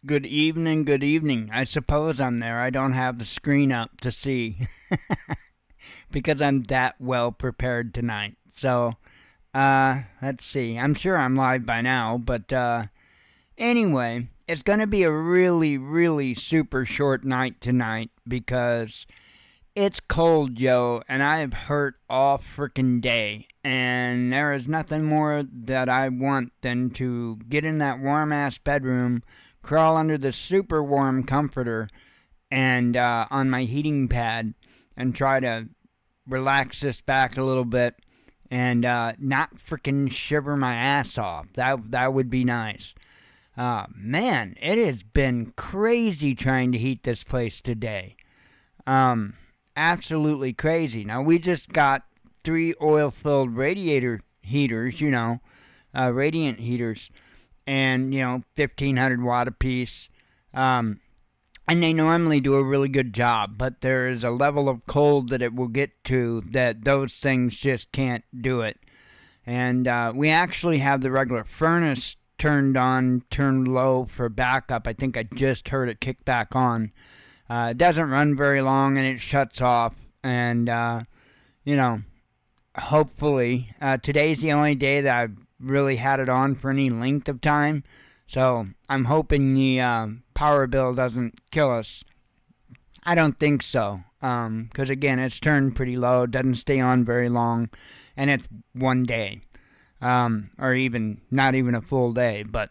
Good evening, good evening. I suppose I'm there. I don't have the screen up to see because I'm that well prepared tonight. So, let's see. I'm sure I'm live by now, but anyway, it's going to be a really, really super short night tonight because it's cold, yo, and I have hurt all frickin' day. And there is nothing more that I want than to get in that warm ass bedroom, crawl under the super warm comforter, and on my heating pad, and try to relax this back a little bit and not frickin' shiver my ass off. That would be nice. Man, it has been crazy trying to heat this place today. Absolutely crazy. Now, we just got 3 oil-filled radiator heaters, radiant heaters, and, 1,500 watt apiece. And they normally do a really good job, but there is a level of cold that it will get to that those things just can't do it. And we actually have the regular furnace turned on, turned low for backup. I think I just heard it kick back on. It doesn't run very long and it shuts off. And, hopefully, today's the only day that I've really had it on for any length of time. So I'm hoping the power bill doesn't kill us. I don't think so. Because again, it's turned pretty low, doesn't stay on very long, and it's one day. Or even, not even a full day. But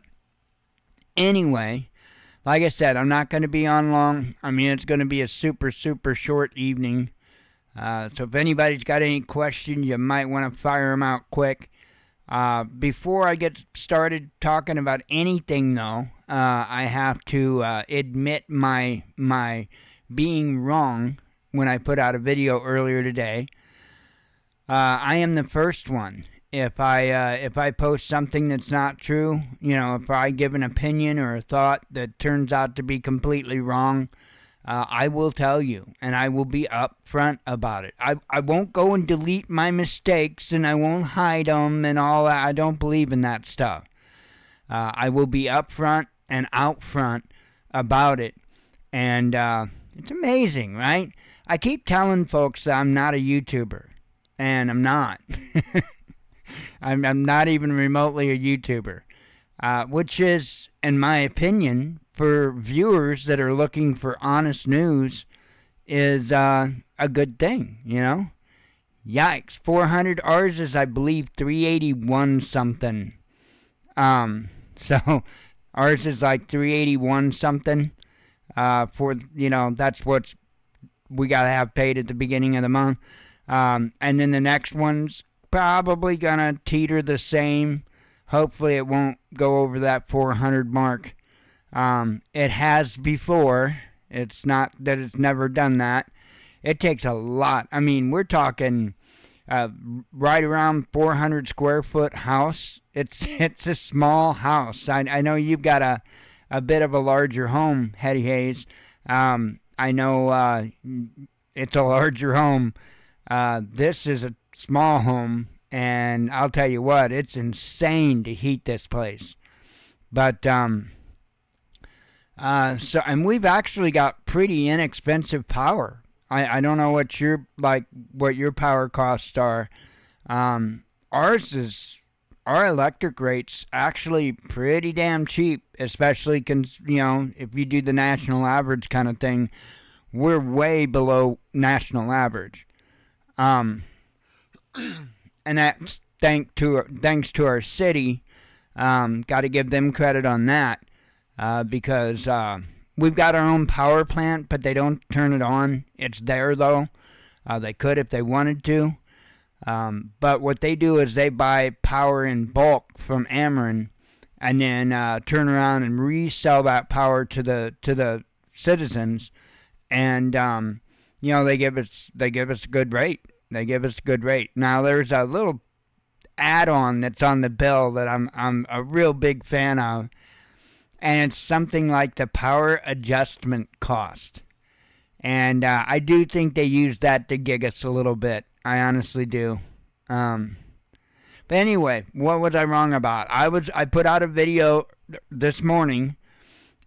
anyway, like I said, I'm not going to be on long. I mean, it's going to be a super, super short evening. So if anybody's got any questions, you might want to fire them out quick. Before I get started talking about anything, though, I have to admit my being wrong when I put out a video earlier today. I am the first one. If I post something that's not true, if I give an opinion or a thought that turns out to be completely wrong, I will tell you, and I will be upfront about it. I won't go and delete my mistakes, and I won't hide them and all that. I don't believe in that stuff. I will be upfront and out front about it, and it's amazing, right? I keep telling folks that I'm not a YouTuber, and I'm not. I'm not even remotely a YouTuber, which is, in my opinion, for viewers that are looking for honest news, is a good thing, Yikes, 400. Ours is, I believe, 381 something. So ours is like 381 something. That's what we gotta have paid at the beginning of the month. And then the next one's probably gonna teeter the same. Hopefully it won't go over that 400 mark. It has before. It's not that it's never done that. It takes a lot. I mean, we're talking right around 400 square foot house. It's a small house. I know you've got a bit of a larger home, Hetty Hayes. I know it's a larger home. This is a small home, and I'll tell you what, it's insane to heat this place. But and we've actually got pretty inexpensive power. I don't know what your power costs are. Our electric rate's actually pretty damn cheap, especially if you do the national average kind of thing. We're way below national average. And that's thanks to our city. Got to give them credit on that. Because we've got our own power plant, but they don't turn it on. It's there, though. They could if they wanted to. But what they do is they buy power in bulk from Ameren and then turn around and resell that power to the citizens. And, they give us a good rate. They give us a good rate. Now, there's a little add-on that's on the bill that I'm a real big fan of. And it's something like the power adjustment cost. And I do think they use that to gig us a little bit. I honestly do. But anyway, what was I wrong about? I put out a video this morning,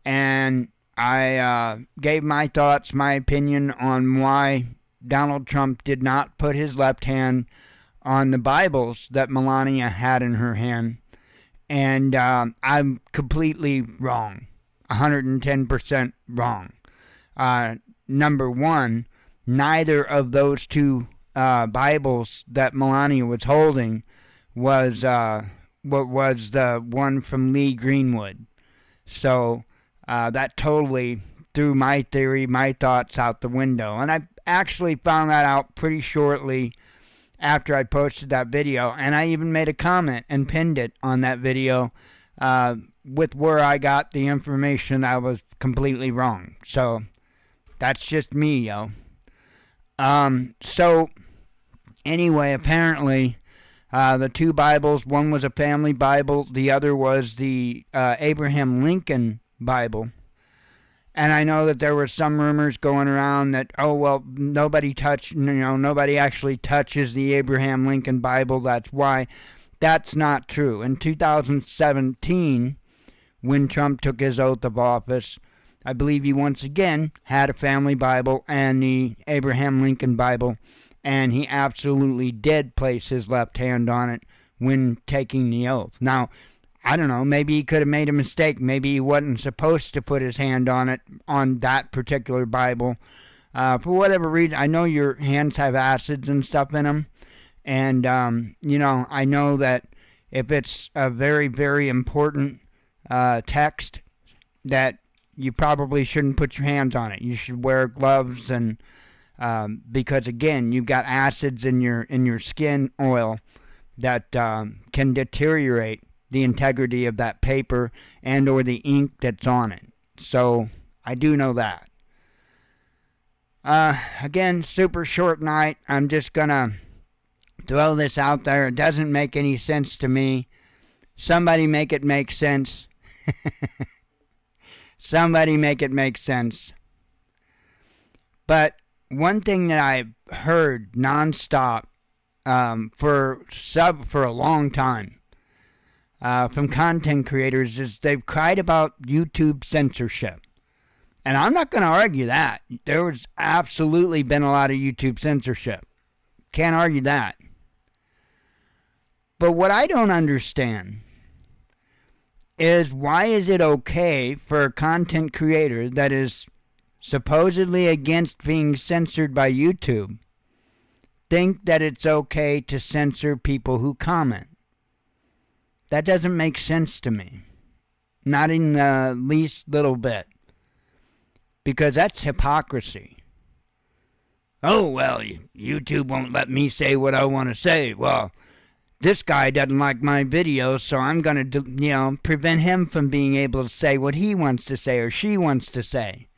and I gave my thoughts, my opinion on why Donald Trump did not put his left hand on the Bibles that Melania had in her hand. And I'm completely wrong. 110% wrong. Number one, neither of those two Bibles that Melania was holding was what was the one from Lee Greenwood. So that totally threw my theory, my thoughts out the window. And I actually found that out pretty shortly after I posted that video, and I even made a comment and pinned it on that video with where I got the information. I was completely wrong. So that's just me, yo. So anyway, apparently the two Bibles, one was a family Bible, the other was the Abraham Lincoln Bible. And I know that there were some rumors going around that, oh, well, nobody actually touches the Abraham Lincoln Bible, that's why. That's not true. In 2017, when Trump took his oath of office, I believe he once again had a family Bible and the Abraham Lincoln Bible, and he absolutely did place his left hand on it when taking the oath. Now, I don't know, maybe he could have made a mistake. Maybe he wasn't supposed to put his hand on it, on that particular Bible. For whatever reason, I know your hands have acids and stuff in them. And, I know that if it's a very, very important text, that you probably shouldn't put your hands on it. You should wear gloves, and because, again, you've got acids in your skin oil that can deteriorate the integrity of that paper and or the ink that's on it. So I do know that. Again, super short night. I'm just gonna throw this out there. It doesn't make any sense to me. Somebody make it make sense. Somebody make it make sense. But one thing that I've heard nonstop for a long time from content creators is they've cried about YouTube censorship. And I'm not going to argue that. There's absolutely been a lot of YouTube censorship. Can't argue that. But what I don't understand is, why is it okay for a content creator that is supposedly against being censored by YouTube think that it's okay to censor people who comment? That doesn't make sense to me. Not in the least little bit. Because that's hypocrisy. Oh, well, YouTube won't let me say what I want to say. Well, this guy doesn't like my videos, so I'm going to, prevent him from being able to say what he wants to say or she wants to say.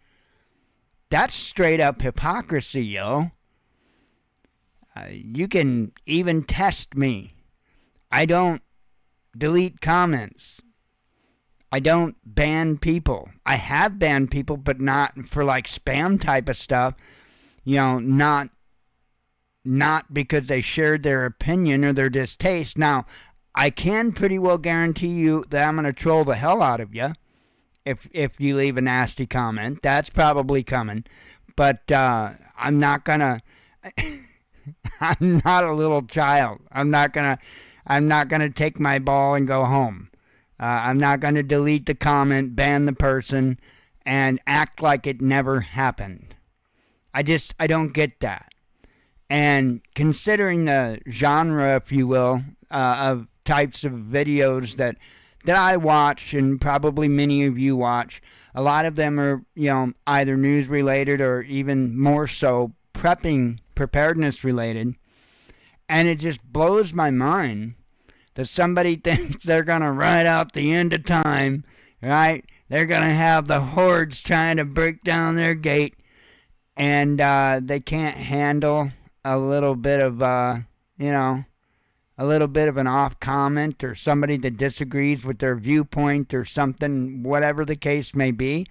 That's straight up hypocrisy, yo. You can even test me. I don't delete comments. I don't ban people. I have banned people, but not for like spam type of stuff. Not because they shared their opinion or their distaste. Now, I can pretty well guarantee you that I'm going to troll the hell out of you if you leave a nasty comment. That's probably coming. But I'm not going to... I'm not a little child. I'm not gonna take my ball and go home. I'm not gonna delete the comment, ban the person, and act like it never happened. I don't get that. And considering the genre, if you will, of types of videos that I watch, and probably many of you watch, a lot of them are, either news related or even more so preparedness related. And it just blows my mind that somebody thinks they're going to ride out the end of time, right? They're going to have the hordes trying to break down their gate, and they can't handle a little bit of, a little bit of an off comment or somebody that disagrees with their viewpoint or something, whatever the case may be.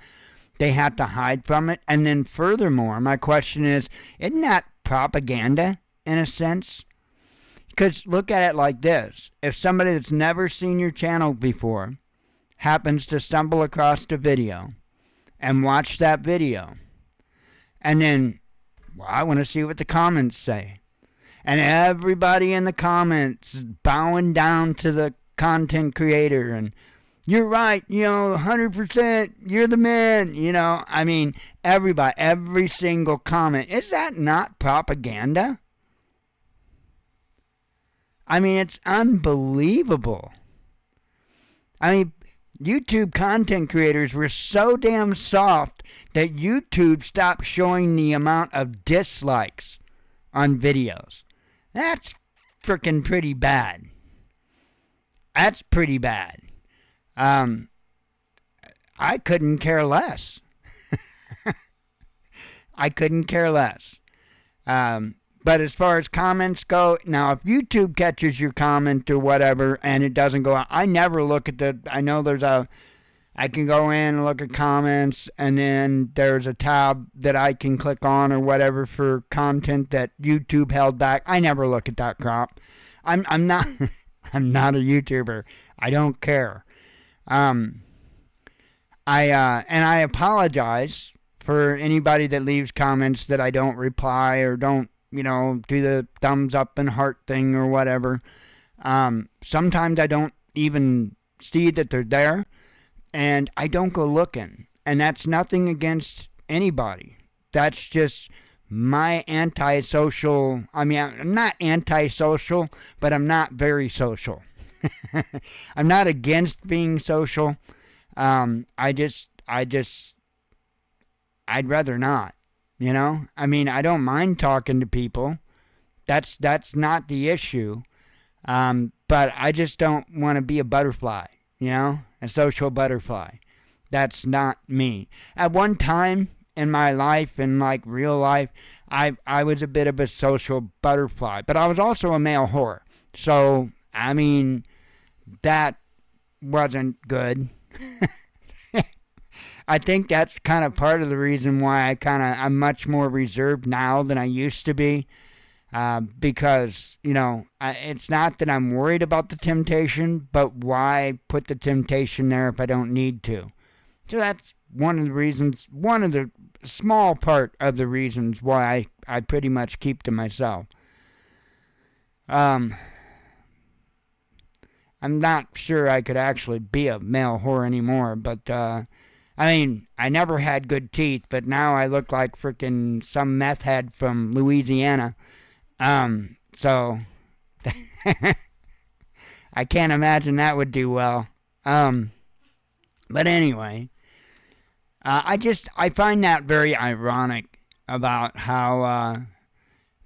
They have to hide from it. And then furthermore, my question is, isn't that propaganda in a sense? Because look at it like this. If somebody that's never seen your channel before happens to stumble across the video, and watch that video. And then, well, I want to see what the comments say. And everybody in the comments bowing down to the content creator and, you're right, 100%, you're the man, I mean, everybody, every single comment. Is that not propaganda? I mean, it's unbelievable. I mean, YouTube content creators were so damn soft that YouTube stopped showing the amount of dislikes on videos. That's frickin' pretty bad. That's pretty bad. I couldn't care less. I couldn't care less. But as far as comments go, now if YouTube catches your comment or whatever and it doesn't go out, I never look at I know I can go in and look at comments, and then there's a tab that I can click on or whatever for content that YouTube held back. I never look at that crap. I'm not I'm not a YouTuber. I don't care. And I apologize for anybody that leaves comments that I don't reply or don't, do the thumbs up and heart thing or whatever. Sometimes I don't even see that they're there, and I don't go looking. And that's nothing against anybody. That's just my antisocial. I mean, I'm not antisocial, but I'm not very social. I'm not against being social. I'd rather not, I mean, I don't mind talking to people. That's not the issue. But I just don't want to be a butterfly, a social butterfly. That's not me. At one time in my life, in like real life, I was a bit of a social butterfly, but I was also a male whore. So, I mean, that wasn't good. I think that's kind of part of the reason why I'm much more reserved now than I used to be. Because, it's not that I'm worried about the temptation, but why put the temptation there if I don't need to? So that's one of the small part of the reasons why I pretty much keep to myself. I'm not sure I could actually be a male whore anymore, but, I mean, I never had good teeth, but now I look like frickin' some meth head from Louisiana. So, I can't imagine that would do well. But anyway, I find that very ironic about how,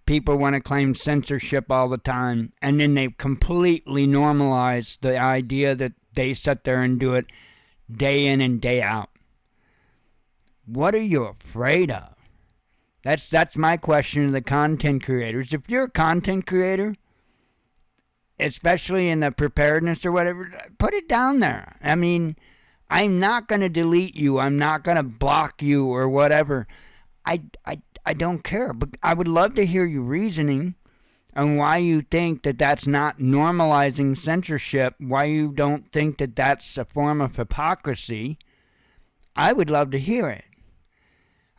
people want to claim censorship all the time, and then they completely normalize the idea that they sit there and do it day in and day out. What are you afraid of? That's my question to the content creators. If you're a content creator, especially in the preparedness or whatever, put it down there. I mean, I'm not going to delete you. I'm not going to block you or whatever. I don't care. But I would love to hear your reasoning on why you think that that's not normalizing censorship, why you don't think that that's a form of hypocrisy. I would love to hear it.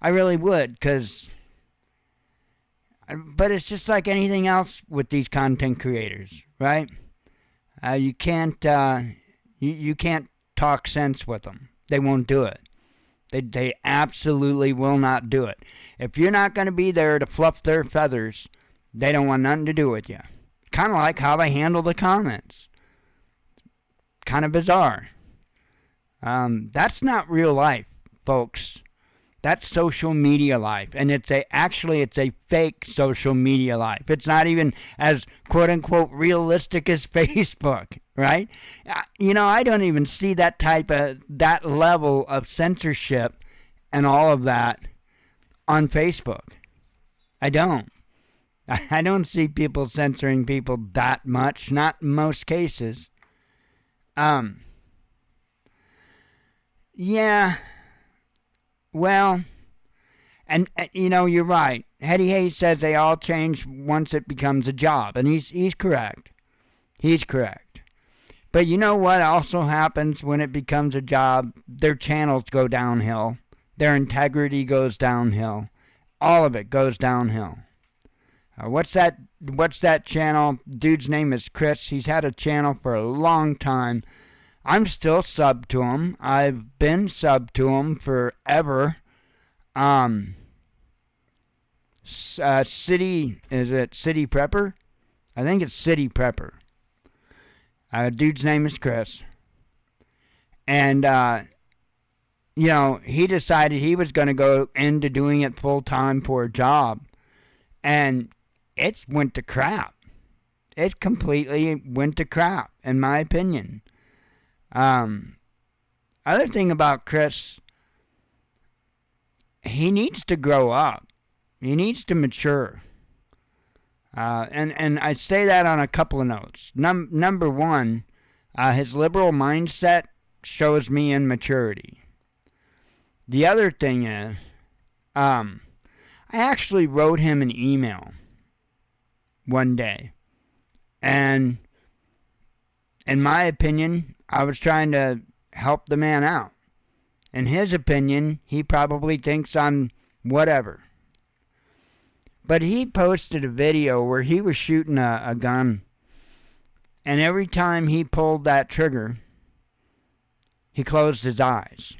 I really would, but it's just like anything else with these content creators, right? You can't talk sense with them. They won't do it. They absolutely will not do it. If you're not going to be there to fluff their feathers, they don't want nothing to do with you. Kind of like how they handle the comments. Kind of bizarre. That's not real life, folks. That's social media life, and it's a fake social media life. It's not even as quote-unquote realistic as Facebook, right? I don't even see that level of censorship and all of that on Facebook. I don't. I don't see people censoring people that much, not in most cases. Yeah. Well, and you're right. Hetty Hayes says they all change once it becomes a job, and he's correct. He's correct. But you know what also happens when it becomes a job? Their channels go downhill. their integrity goes downhill. All of it goes downhill. What's that channel? Dude's name is Chris. He's had a channel for a long time. I'm still sub to him. I've been sub to him forever. Is it City Prepper? I think it's City Prepper. Dude's name is Chris. And, he decided he was going to go into doing it full time for a job. And it went to crap. It completely went to crap, in my opinion. Other thing about Chris, he needs to grow up. He needs to mature. And I say that on a couple of notes. Number one, his liberal mindset shows me immaturity. The other thing is, I actually wrote him an email one day. And in my opinion, I was trying to help the man out. In his opinion, he probably thinks I'm whatever. But he posted a video where he was shooting a gun. And every time he pulled that trigger, he closed his eyes.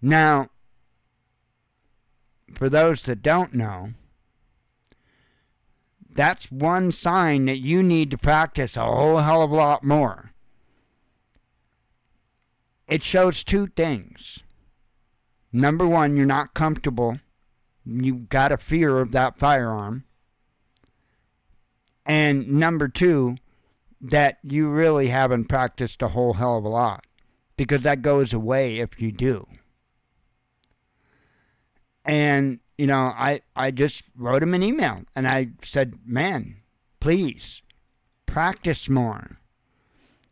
Now, for those that don't know, that's one sign that you need to practice a whole hell of a lot more. It shows two things. Number one, you're not comfortable. You've got a fear of that firearm. And number two, that you really haven't practiced a whole hell of a lot. Because that goes away if you do. And, I just wrote him an email. And I said, man, please, practice more.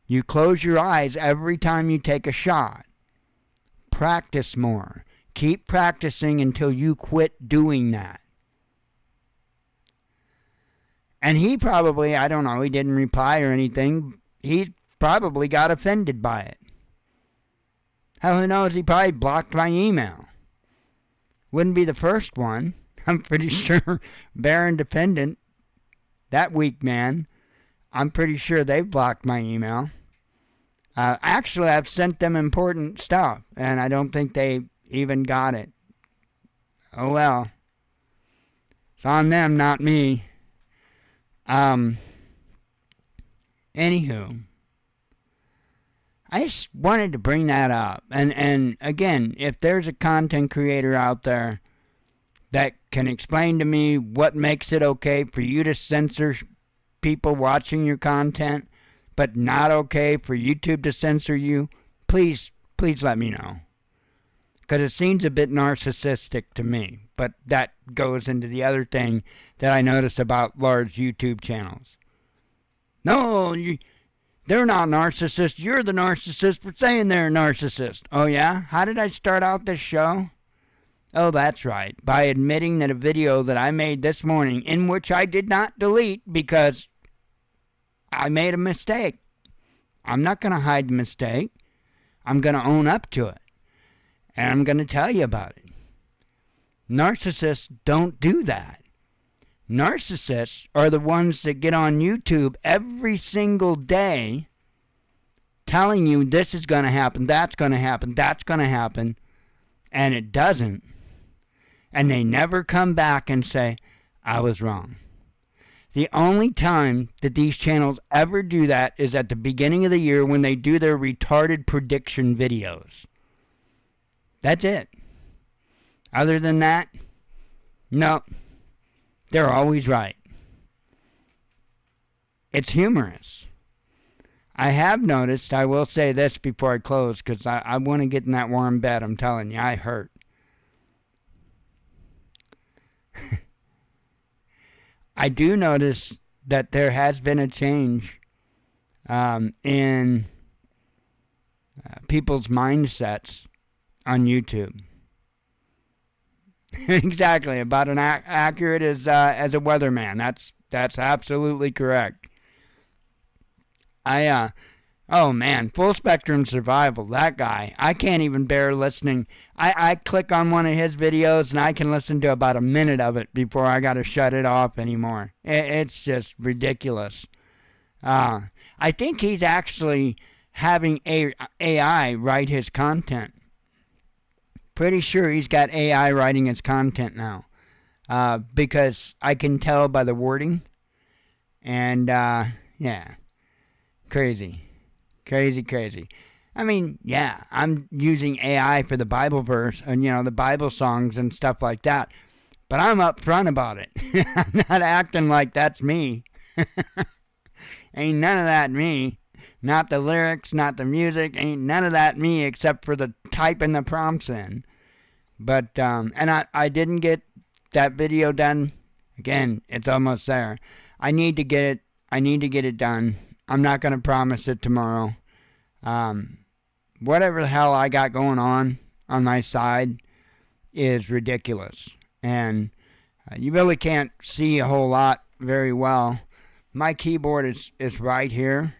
You close your eyes every time you take a shot. Practice more. Keep practicing until you quit doing that. And he probably, I don't know, he didn't reply or anything. He probably got offended by it. Who knows, he probably blocked my email. Wouldn't be the first one. I'm pretty sure Bear Independent, that weak man, I'm pretty sure they've blocked my email. Actually, I've sent them important stuff, and I don't think they even got it. Oh well. It's on them, not me. Anywho, I just wanted to bring that up. And again, if there's a content creator out there that can explain to me what makes it okay for you to censor people watching your content, but not okay for YouTube to censor you, please let me know. Because it seems a bit narcissistic to me. But that goes into the other thing that I notice about large YouTube channels. No, they're not narcissists. You're the narcissist for saying they're a narcissist. Oh yeah? How did I start out this show? Oh, that's right. By admitting that a video that I made this morning, in which I did not delete because I made a mistake. I'm not going to hide the mistake. I'm going to own up to it. And I'm going to tell you about it. Narcissists don't do that. Narcissists are the ones that get on YouTube every single day telling you this is going to happen, that's going to happen, that's going to happen, and it doesn't. And they never come back and say, I was wrong. The only time that these channels ever do that is at the beginning of the year when they do their retarded prediction videos. That's it. Other than that, no, they're always right. It's humorous. I have noticed, I will say this before I close, because I want to get in that warm bed, I'm telling you, I hurt. I do notice that there has been a change in people's mindsets on YouTube. Exactly, about as accurate as a weatherman. That's absolutely correct. Oh man, Full Spectrum Survival, that guy. I can't even bear listening. I click on one of his videos and I can listen to about a minute of it before I gotta shut it off anymore. It's just ridiculous. I think he's actually having AI write his content. Pretty sure he's got AI writing his content now. Because I can tell by the wording. And, yeah. Crazy. Crazy. I mean, yeah, I'm using AI for the Bible verse and, the Bible songs and stuff like that. But I'm upfront about it. I'm not acting like that's me. Ain't none of that me. Not the lyrics, not the music. Ain't none of that me except for the typing the prompts in. But, and I didn't get that video done. Again, it's almost there. I need to get it done. I'm not going to promise it tomorrow. Whatever the hell I got going on my side is ridiculous. And you really can't see a whole lot very well. My keyboard is right here.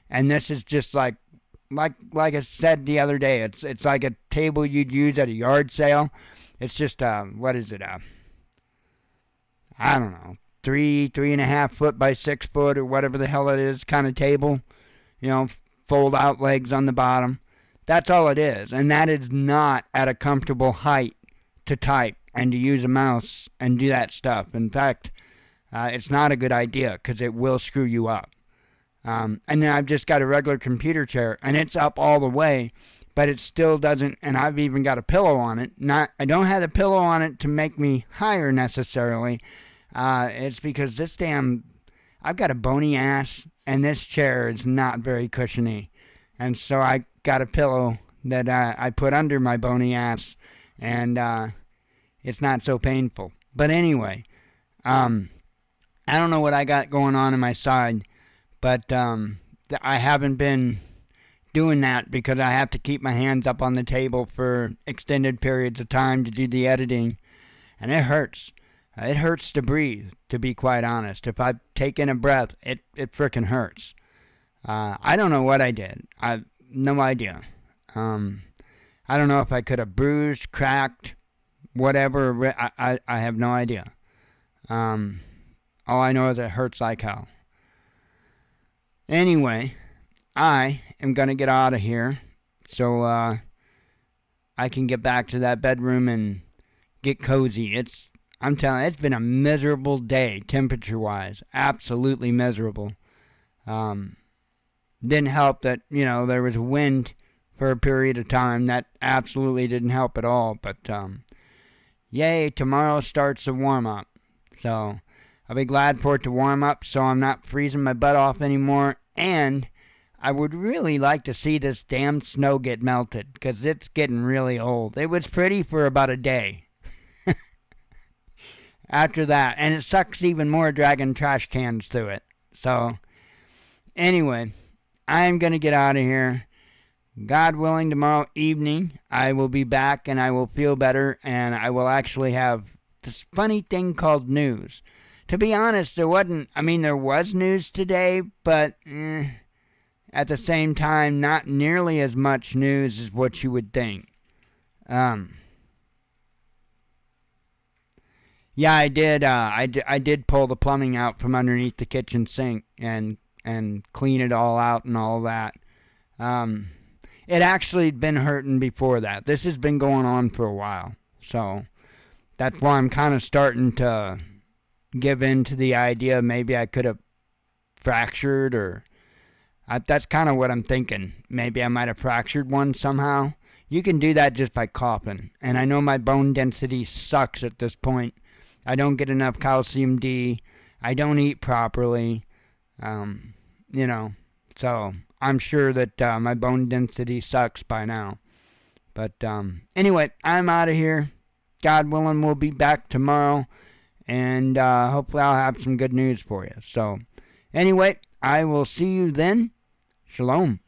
And this is just like I said the other day, it's like a table you'd use at a yard sale. It's just, what is it? I don't know, 3.5 foot by 6 foot or whatever the hell it is kind of table. Fold out legs on the bottom. That's all it is. And that is not at a comfortable height to type and to use a mouse and do that stuff. In fact, it's not a good idea because it will screw you up. And then I've just got a regular computer chair and it's up all the way, but it still doesn't, and I've even got a pillow on it. I don't have the pillow on it to make me higher necessarily. It's because I've got a bony ass and this chair is not very cushiony. And so I got a pillow that I put under my bony ass and it's not so painful. But anyway, I don't know what I got going on my side, but I haven't been doing that because I have to keep my hands up on the table for extended periods of time to do the editing. And it hurts. It hurts to breathe, to be quite honest. If I take in a breath, it frickin' hurts. I don't know what I did. I've no idea. I don't know if I could have bruised, cracked, whatever. I have no idea. All I know is it hurts like hell. Anyway, I am going to get out of here so I can get back to that bedroom and get cozy. I'm telling you, it's been a miserable day, temperature-wise. Absolutely miserable. Didn't help that, there was wind for a period of time. That absolutely didn't help at all. But, yay, tomorrow starts the warm-up. So, I'll be glad for it to warm up so I'm not freezing my butt off anymore. And I would really like to see this damn snow get melted because it's getting really old. It was pretty for about a day. After that, and it sucks even more dragging trash cans through it. So, anyway, I'm going to get out of here. God willing, tomorrow evening, I will be back and I will feel better and I will actually have this funny thing called news. To be honest, there was news today, but at the same time, not nearly as much news as what you would think. Yeah, I did. I did pull the plumbing out from underneath the kitchen sink and clean it all out and all that. It actually had been hurting before that. This has been going on for a while, so that's why I'm kind of starting to give in to the idea maybe I could have fractured or that's kind of what I'm thinking. Maybe I might have fractured one somehow. You can do that just by coughing, and I know my bone density sucks at this point. I don't get enough calcium D. I don't eat properly. So I'm sure that my bone density sucks by now. But anyway, I'm out of here. God willing, we'll be back tomorrow. And hopefully I'll have some good news for you. So anyway, I will see you then. Shalom.